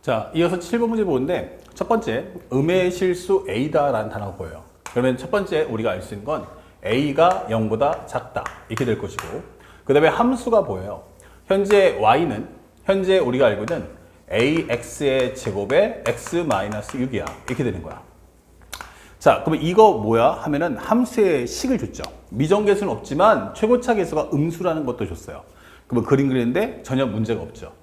자, 이어서 7번 문제 보는데 첫 번째, 음의 실수 A다 라는 단어가 보여요. 그러면 첫 번째 우리가 알 수 있는 건 A가 0보다 작다 이렇게 될 것이고, 그 다음에 함수가 보여요. 현재 Y는 현재 우리가 알고 있는 AX의 제곱에 X-6이야 이렇게 되는 거야. 자, 그러면 이거 뭐야 하면은 함수의 식을 줬죠. 미정계수는 없지만 최고차 계수가 음수라는 것도 줬어요. 그러면 그림 그리는데 전혀 문제가 없죠.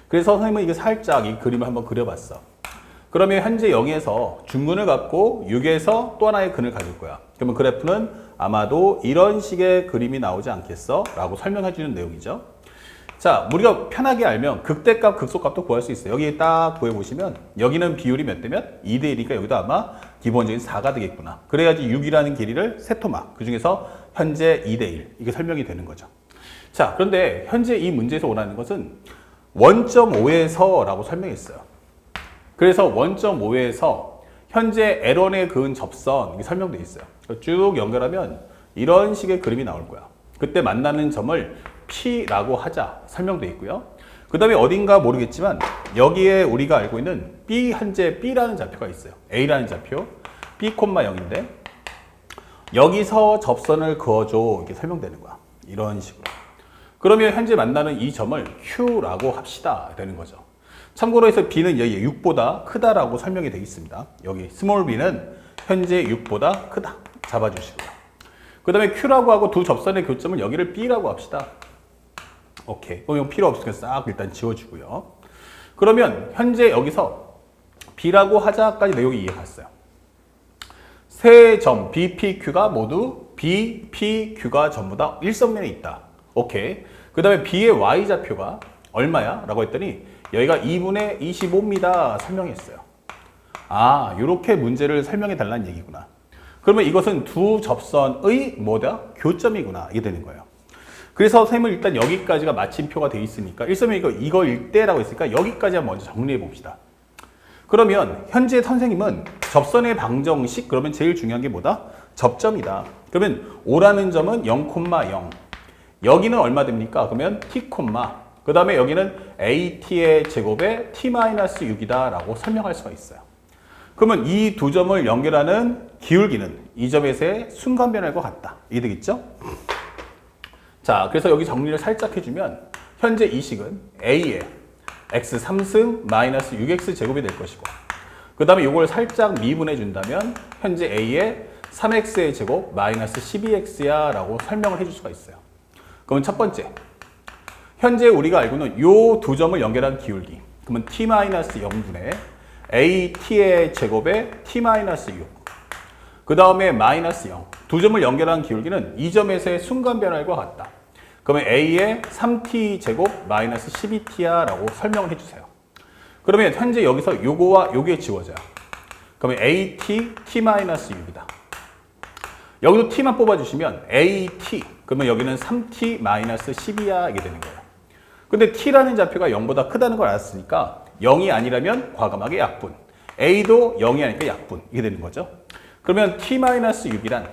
그래서 선생님은 이게 살짝 이 그림을 한번 그려봤어. 그러면 현재 0에서 중근을 갖고 6에서 또 하나의 근을 가질 거야. 그러면 그래프는 아마도 이런 식의 그림이 나오지 않겠어? 라고 설명해 주는 내용이죠. 자, 우리가 편하게 알면 극대값, 극소값도 구할 수 있어요. 여기 딱 구해보시면 여기는 비율이 몇 대 몇? 2대 1이니까 여기도 아마 기본적인 4가 되겠구나. 그래야지 6이라는 길이를 세 토막, 그 중에서 현재 2대 1 이게 설명이 되는 거죠. 자, 그런데 현재 이 문제에서 원하는 것은 원점5에서 라고 설명했어요. 그래서 원점5에서 현재 L1에 그은 접선 이게 설명되어 있어요. 쭉 연결하면 이런 식의 그림이 나올 거야. 그때 만나는 점을 P라고 하자 설명되어 있고요. 그 다음에 어딘가 모르겠지만 여기에 우리가 알고 있는 B, 현재 B라는 좌표가 있어요. A라는 좌표 B, 0인데 여기서 접선을 그어줘 이렇게 설명되는 거야. 이런 식으로. 그러면 현재 만나는 이 점을 Q라고 합시다 되는 거죠. 참고로 해서 B는 여기 6보다 크다라고 설명이 되어 있습니다. 여기 스몰 b는 현재 6보다 크다 잡아주시고요. 그 다음에 Q라고 하고 두 접선의 교점을 여기를 B라고 합시다. 오케이. 그럼 필요 없으니까 싹 일단 지워주고요. 그러면 현재 여기서 B라고 하자까지 내용이 이해갔어요. 세 점 BPQ가 모두 BPQ가 전부 다 일선면에 있다. 오케이. 그 다음에 B의 Y좌표가 얼마야? 라고 했더니 여기가 2분의 25입니다. 설명했어요. 아, 이렇게 문제를 설명해 달라는 얘기구나. 그러면 이것은 두 접선의 뭐다? 교점이구나. 이게 되는 거예요. 그래서 선생님은 일단 여기까지가 마침표가 되어 있으니까 일선면 이거일 때라고 했으니까 여기까지 먼저 정리해 봅시다. 그러면 현재 선생님은 접선의 방정식, 그러면 제일 중요한 게 뭐다? 접점이다. 그러면 O라는 점은 0,0. 여기는 얼마 됩니까? 그러면 T, 그 다음에 여기는 AT의 제곱에 T-6이다 라고 설명할 수가 있어요. 그러면 이 두 점을 연결하는 기울기는 이 점에서의 순간 변화과 같다. 이게 되겠죠? 자, 그래서 여기 정리를 살짝 해주면 현재 이 식은 A의 x 3승 마이너스 6x 제곱이 될 것이고, 그 다음에 이걸 살짝 미분해 준다면 현재 A의 3x의 제곱 마이너스 12x야 라고 설명을 해줄 수가 있어요. 그러면 첫 번째, 현재 우리가 알고는 이 두 점을 연결한 기울기, 그러면 t-0분의 at의 제곱에 t-6, 그 다음에 마이너스 0, 두 점을 연결한 기울기는 이 점에서의 순간 변화과 같다. 그러면 a의 3t 제곱 마이너스 12t야 라고 설명을 해주세요. 그러면 현재 여기서 요거와 요게 지워져요. 그러면 at t-6이다. 여기도 t만 뽑아주시면 at, 그러면 여기는 3t-12야 이게 되는 거예요. 근데 t라는 좌표가 0보다 크다는 걸 알았으니까 0이 아니라면 과감하게 약분, a도 0이 아니니까 약분 이게 되는 거죠. 그러면 t-6이란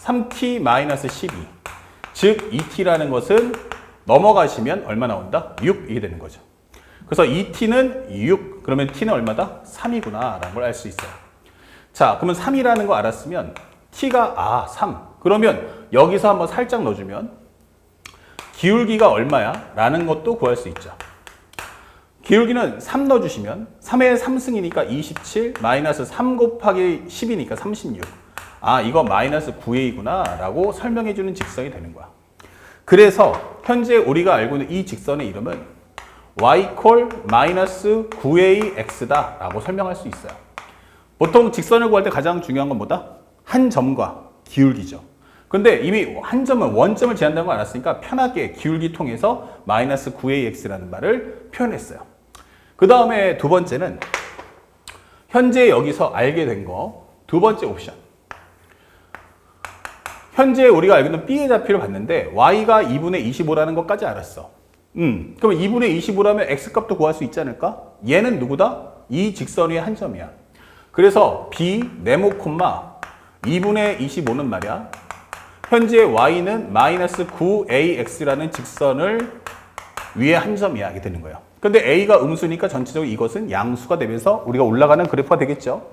3t-12, 즉 2t라는 것은 넘어가시면 얼마 나온다? 6 이게 되는 거죠. 그래서 2t는 6, 그러면 t는 얼마다? 3이구나 라는 걸 알 수 있어요. 자, 그러면 3이라는 거 알았으면 t가 3, 그러면 여기서 한번 살짝 넣어주면 기울기가 얼마야? 라는 것도 구할 수 있죠. 기울기는 3 넣어주시면 3의 3승이니까 27, 마이너스 3 곱하기 10이니까 36. 아, 이거 마이너스 9a구나 라고 설명해주는 직선이 되는 거야. 그래서 현재 우리가 알고 있는 이 직선의 이름은 y 마이너스 9ax다 라고 설명할 수 있어요. 보통 직선을 구할 때 가장 중요한 건 뭐다? 한 점과 기울기죠. 근데 이미 한 점은 원점을 제한다는 걸 알았으니까 편하게 기울기 통해서 마이너스 9ax라는 말을 표현했어요. 그 다음에 두 번째는 현재 여기서 알게 된 거, 두 번째 옵션. 현재 우리가 알고 있는 B의 좌표를 봤는데 Y가 2분의 25라는 것까지 알았어. 그럼 2분의 25라면 X값도 구할 수 있지 않을까? 얘는 누구다? 이 직선 위의 한 점이야. 그래서 B, 네모, 2분의 25는 말이야. 현재 Y는 마이너스 9AX라는 직선을 위에 한 점이야. 이게 되는 거예요. 근데 A가 음수니까 전체적으로 이것은 양수가 되면서 우리가 올라가는 그래프가 되겠죠.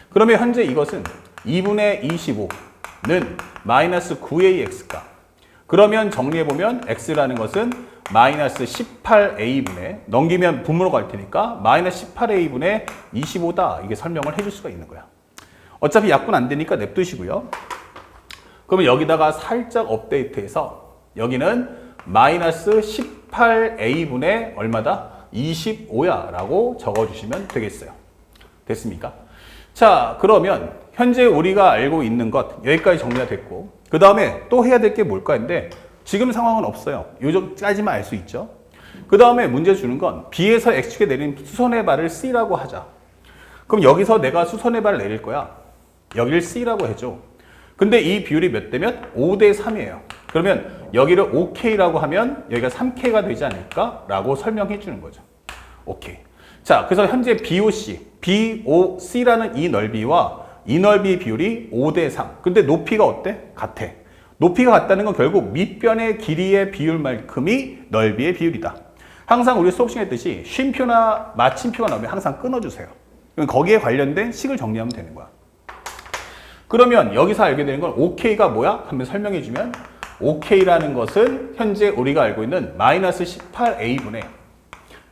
그러면 현재 이것은 2분의 25는 마이너스 9AX가. 그러면 정리해보면 X라는 것은 마이너스 18A분의, 넘기면 분모로 갈 테니까 마이너스 18A분의 25다. 이게 설명을 해줄 수가 있는 거야. 어차피 약분 안 되니까 냅두시고요. 그러면 여기다가 살짝 업데이트해서 여기는 마이너스 18A분의 얼마다? 25야 라고 적어주시면 되겠어요. 됐습니까? 자, 그러면 현재 우리가 알고 있는 것 여기까지 정리가 됐고, 그 다음에 또 해야 될 게 뭘까 했는데 지금 상황은 없어요. 요정까지만 알 수 있죠. 그 다음에 문제 주는 건 B에서 X축에 내린 수선의 발을 C라고 하자. 그럼 여기서 내가 수선의 발을 내릴 거야. 여기를 C라고 해줘. 근데 이 비율이 몇 대 몇? 5대 3이에요. 그러면 여기를 5K라고 하면 여기가 3K가 되지 않을까? 라고 설명해 주는 거죠. 오케이. 자, 그래서 현재 BOC, BOC라는 이 넓이와 이 넓이의 비율이 5대 3. 근데 높이가 어때? 같아. 높이가 같다는 건 결국 밑변의 길이의 비율만큼이 넓이의 비율이다. 항상 우리 수업 시간에 했듯이 쉼표나 마침표가 나오면 항상 끊어주세요. 그럼 거기에 관련된 식을 정리하면 되는 거야. 그러면 여기서 알게 되는 건 OK가 뭐야? 한번 설명해 주면 OK라는 것은 현재 우리가 알고 있는 마이너스 18A분의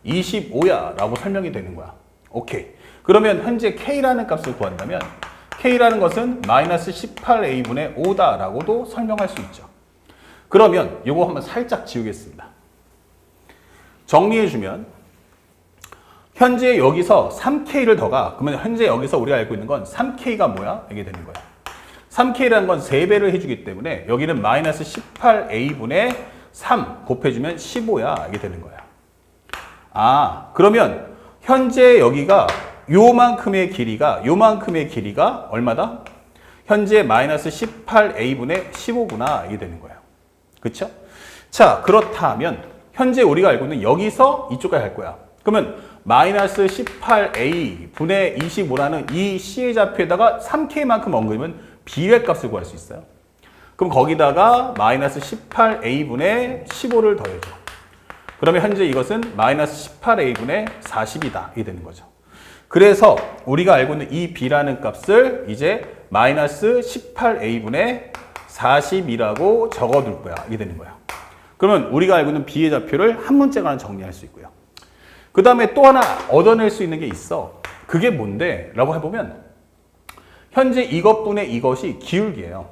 25야 라고 설명이 되는 거야. 오케이. 그러면 현재 K라는 값을 구한다면 K라는 것은 마이너스 18A분의 5다 라고도 설명할 수 있죠. 그러면 이거 한번 살짝 지우겠습니다. 정리해주면 현재 여기서 3K를 더가. 그러면 현재 여기서 우리가 알고 있는 건 3K가 뭐야? 이게 되는 거야. 3K라는 건 3배를 해주기 때문에 여기는 마이너스 18A분의 3 곱해주면 15야. 이게 되는 거야. 아, 그러면 현재 여기가 요만큼의 길이가 얼마다? 현재 마이너스 18A분의 15구나. 이게 되는 거예요. 그쵸? 자, 그렇다면 현재 우리가 알고 있는 여기서 이쪽까지 갈 거야. 그러면 마이너스 18A분의 25라는 이 C의 좌표에다가 3K만큼 얹으면 B의 값을 구할 수 있어요. 그럼 거기다가 마이너스 18A분의 15를 더해줘. 그러면 현재 이것은 마이너스 18A분의 40이다. 이게 되는 거죠. 그래서 우리가 알고 있는 이 B라는 값을 이제 마이너스 18A분의 40이라고 적어둘 거야. 이게 되는 거야. 그러면 우리가 알고 있는 B의 좌표를 한 문자가는 정리할 수 있고요. 그 다음에 또 하나 얻어낼 수 있는 게 있어. 그게 뭔데? 라고 해보면 현재 이것분의 이것이 기울기예요.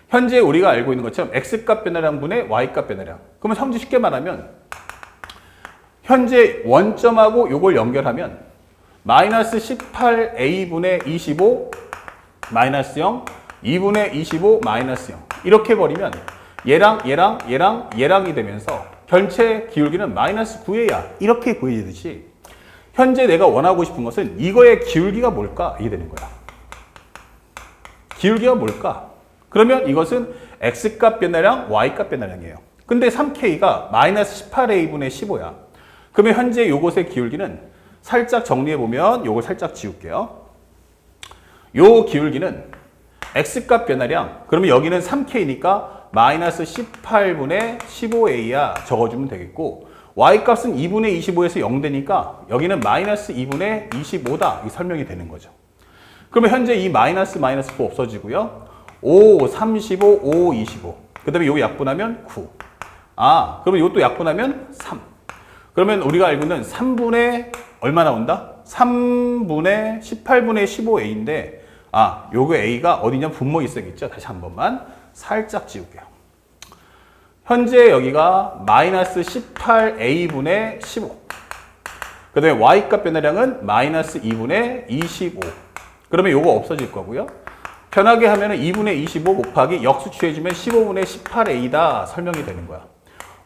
현재 우리가 알고 있는 것처럼 X값 변화량 분의 Y값 변화량. 그러면 현재 쉽게 말하면 현재 원점하고 요걸 연결하면 마이너스 18A분의 25 마이너스 0 2분의 25 마이너스 0 이렇게 해버리면 얘랑이 되면서 전체 기울기는 마이너스 9A야. 이렇게 보이듯이 현재 내가 원하고 싶은 것은 이거의 기울기가 뭘까? 이게 되는 거야. 기울기가 뭘까? 그러면 이것은 X값 변화량, Y값 변화량이에요. 근데 3K가 마이너스 18A분의 15야. 그러면 현재 요것의 기울기는 살짝 정리해보면 요걸 살짝 지울게요. 요 기울기는 X값 변화량, 그러면 여기는 3K니까 마이너스 18분의 15A야 적어주면 되겠고, Y값은 2분의 25에서 0 되니까 여기는 마이너스 2분의 25다. 이 설명이 되는 거죠. 그러면 현재 이 마이너스 9 없어지고요. 5, 35, 5, 25. 그 다음에 요거 약분하면 9. 아, 그러면 요것도 약분하면 3. 그러면 우리가 알고 있는 3분의 얼마 나온다? 3분의 18분의 15A인데, 아, 요거 A가 어디냐 분모 있어야겠죠? 다시 한 번만 살짝 지울게요. 현재 여기가 마이너스 18A분의 15. 그 다음에 Y값 변화량은 마이너스 2분의 25. 그러면 요거 없어질 거고요. 편하게 하면 2분의 25 곱하기 역수 취해주면 15분의 18A다 설명이 되는 거야.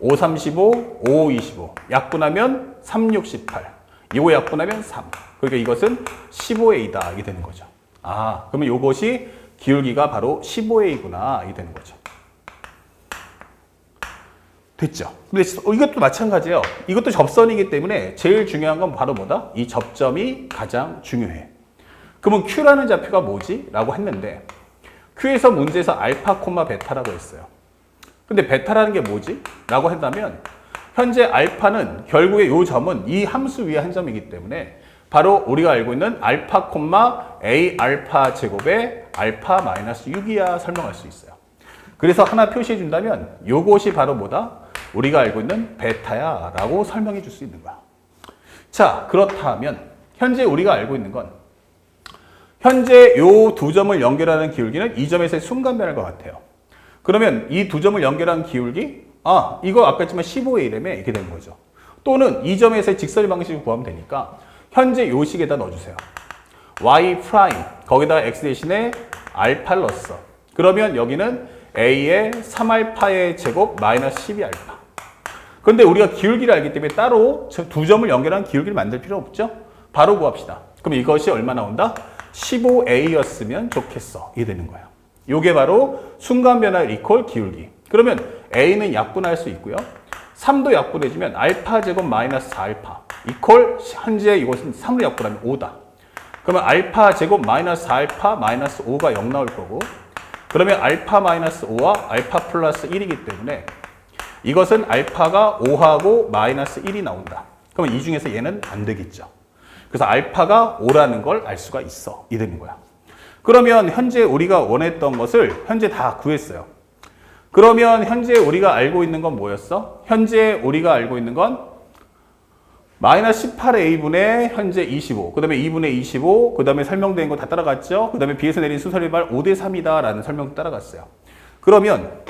5, 35, 5, 25. 약분하면 3, 6, 18. 이거 약분하면 3. 그러니까 이것은 15A다. 이게 되는 거죠. 아, 그러면 요것이 기울기가 바로 15A구나. 이게 되는 거죠. 됐죠? 근데 이것도 마찬가지예요. 이것도 접선이기 때문에 제일 중요한 건 바로 뭐다? 이 접점이 가장 중요해. 그러면 Q라는 좌표가 뭐지? 라고 했는데 Q에서 문제에서 알파, 베타라고 했어요. 근데 베타라는 게 뭐지? 라고 한다면 현재 알파는 결국에 이 점은 이 함수 위에 한 점이기 때문에 바로 우리가 알고 있는 알파 콤마 A 알파 제곱의 알파 마이너스 6이야 설명할 수 있어요. 그래서 하나 표시해 준다면 요것이 바로 뭐다? 우리가 알고 있는 베타야 라고 설명해 줄 수 있는 거야. 자, 그렇다면 현재 우리가 알고 있는 건 현재 요 두 점을 연결하는 기울기는 이 점에서의 순간 변화일 것 같아요. 그러면 이 두 점을 연결한 기울기, 이거 아까 했지만 15의 1m에 이렇게 되는 거죠. 또는 이 점에서의 직선의 방식을 구하면 되니까 현재 요 식에다 넣어주세요. y 프라임, 거기다가 x 대신에 알파를 넣었어. 그러면 여기는 a의 3알파의 제곱 마이너스 12알파. 그런데 우리가 기울기를 알기 때문에 따로 두 점을 연결한 기울기를 만들 필요 없죠? 바로 구합시다. 그럼 이것이 얼마 나온다? 15a였으면 좋겠어. 이게 되는 거예요. 이게 바로 순간 변화 이퀄 기울기. 그러면 a는 약분할 수 있고요. 3도 약분해주면 알파 제곱 마이너스 4알파 이퀄 현재 이것은 3으로 약분하면 5다. 그러면 알파 제곱 마이너스 4알파 마이너스 5가 0 나올 거고, 그러면 알파 마이너스 5와 알파 플러스 1이기 때문에 이것은 알파가 5하고 마이너스 1이 나온다. 그러면 이 중에서 얘는 안 되겠죠. 그래서 알파가 5라는 걸 알 수가 있어. 이 되는 거야. 그러면 현재 우리가 원했던 것을 현재 다 구했어요. 그러면 현재 우리가 알고 있는 건 뭐였어? 현재 우리가 알고 있는 건 마이너스 18a분의 현재 25, 그 다음에 2분의 25, 그 다음에 설명된 거 다 따라갔죠? 그 다음에 B에서 내린 수설의 발 5대3이다 라는 설명도 따라갔어요. 그러면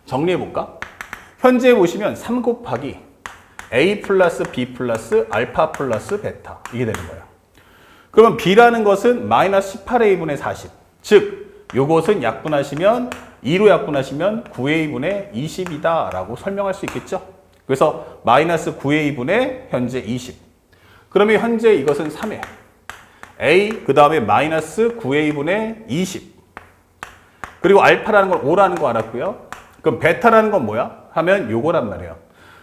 정리해볼까? 현재 보시면 3 곱하기 a 플러스 b 플러스 알파 플러스 베타 이게 되는 거예요. 그러면 b라는 것은 마이너스 18a분의 40, 즉 요것은 약분하시면 2로 약분하시면 9a분의 20이다 라고 설명할 수 있겠죠? 그래서 마이너스 9a분의 현재 20. 그러면 현재 이것은 3에 a 그 다음에 마이너스 9a분의 20. 그리고 알파라는 건 5라는 거 알았고요. 그럼 베타라는 건 뭐야? 하면 요거란 말이에요.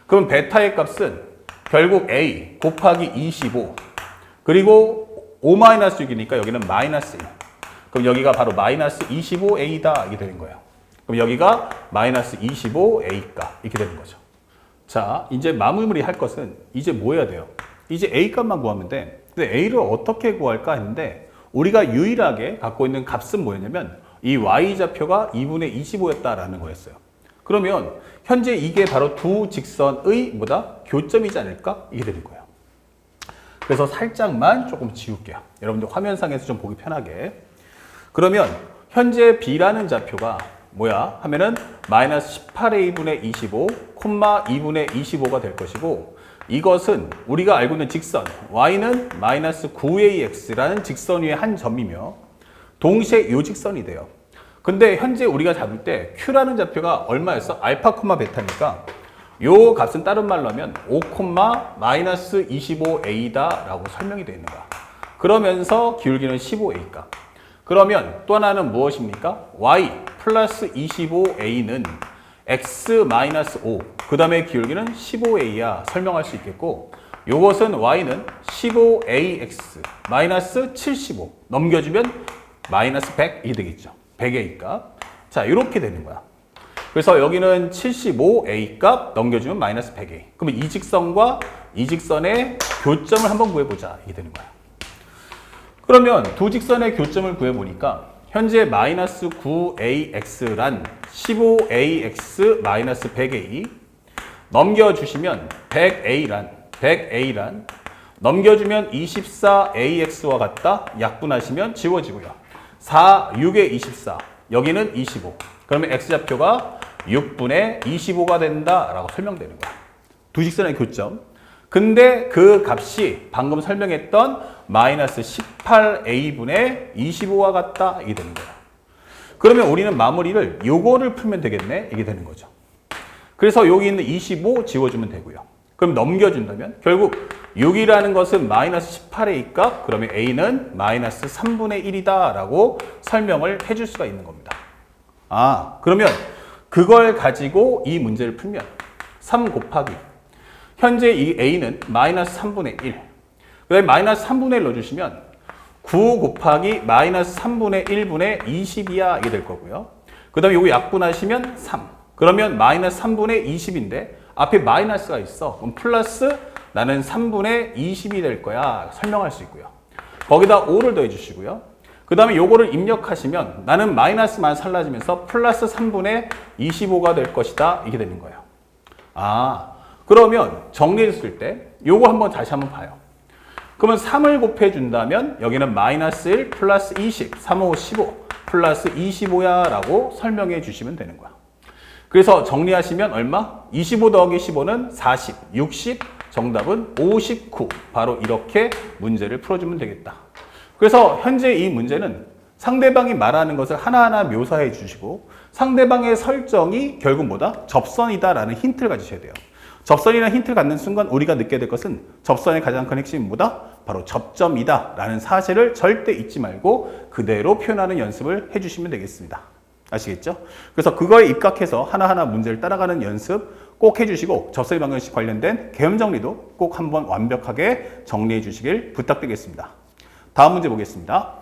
그럼 베타의 값은 결국 a 곱하기 25 그리고 5-6이니까 여기는 마이너스 1. 그럼 여기가 바로 마이너스 25a다 이게 되는 거예요. 그럼 여기가 마이너스 25a가 이렇게 되는 거죠. 자, 이제 마무리 할 것은 이제 뭐 해야 돼요? 이제 a 값만 구하면 돼. 근데 a를 어떻게 구할까 했는데 우리가 유일하게 갖고 있는 값은 뭐였냐면 이 y좌표가 2분의 25였다라는 거였어요. 그러면 현재 이게 바로 두 직선의 뭐다? 교점이지 않을까? 이게 되는 거예요. 그래서 살짝만 조금 지울게요. 여러분들 화면상에서 좀 보기 편하게. 그러면 현재 b라는 좌표가 뭐야? 하면은 마이너스 18a분의 25, 콤마 2분의 25가 될 것이고 이것은 우리가 알고 있는 직선 y는 마이너스 9ax라는 직선 위에 한 점이며 동시에 이 직선이 돼요. 근데 현재 우리가 잡을 때 q라는 좌표가 얼마였어? 알파 콤마 베타니까 요 값은 다른 말로 하면 5 콤마 마이너스 25a다 라고 설명이 되어 있는 거야. 그러면서 기울기는 15a가. 그러면 또 하나는 무엇입니까? y 플러스 25a는 x 마이너스 5, 그 다음에 기울기는 15a야 설명할 수 있겠고 요것은 y는 15ax 마이너스 75 넘겨주면 마이너스 100이 되겠죠. 100a 값. 자, 이렇게 되는 거야. 그래서 여기는 75a 값 넘겨주면 마이너스 100a. 그러면 이 직선과 이 직선의 교점을 한번 구해보자. 이게 되는 거야. 그러면 두 직선의 교점을 구해보니까 현재 마이너스 9ax란 15ax 마이너스 100a 넘겨주시면 100a란 넘겨주면 24ax와 같다. 약분하시면 지워지고요. 4, 6에 24 여기는 25 그러면 x좌표가 6분의 25가 된다라고 설명되는 거야. 두 직선의 교점. 근데 그 값이 방금 설명했던 마이너스 18a분의 25와 같다 이게 되는 거야. 그러면 우리는 마무리를 요거를 풀면 되겠네 이게 되는 거죠. 그래서 여기 있는 25 지워주면 되고요. 그럼 넘겨준다면 결국 6이라는 것은 마이너스 18a 값 그러면 a는 마이너스 3분의 1이다 라고 설명을 해줄 수가 있는 겁니다. 그러면 그걸 가지고 이 문제를 풀면 3 곱하기 현재 이 a는 마이너스 3분의 1 그 다음에 마이너스 3분의 1 넣어주시면 9 곱하기 마이너스 3분의 1분의 20이야 이게 될 거고요. 그 다음에 이거 약분하시면 3 그러면 마이너스 3분의 20인데 앞에 마이너스가 있어. 그럼 플러스 나는 3분의 20이 될 거야. 설명할 수 있고요. 거기다 5를 더해 주시고요. 그 다음에 요거를 입력하시면 나는 마이너스만 사라지면서 플러스 3분의 25가 될 것이다. 이게 되는 거예요. 아, 그러면 정리했을 때 요거 한번 다시 한번 봐요. 그러면 3을 곱해 준다면 여기는 마이너스 1 플러스 20, 3, 5, 15 플러스 25야 라고 설명해 주시면 되는 거야. 그래서 정리하시면 얼마? 25 더하기 15는 40, 60, 정답은 59. 바로 이렇게 문제를 풀어주면 되겠다. 그래서 현재 이 문제는 상대방이 말하는 것을 하나하나 묘사해 주시고 상대방의 설정이 결국 뭐다? 접선이다라는 힌트를 가지셔야 돼요. 접선이라는 힌트를 갖는 순간 우리가 느끼게 될 것은 접선의 가장 큰 핵심은 뭐다? 바로 접점이다 라는 사실을 절대 잊지 말고 그대로 표현하는 연습을 해주시면 되겠습니다. 아시겠죠? 그래서 그거에 입각해서 하나하나 문제를 따라가는 연습 꼭 해주시고 접선의 방정식 관련된 개념 정리도 꼭 한번 완벽하게 정리해 주시길 부탁드리겠습니다. 다음 문제 보겠습니다.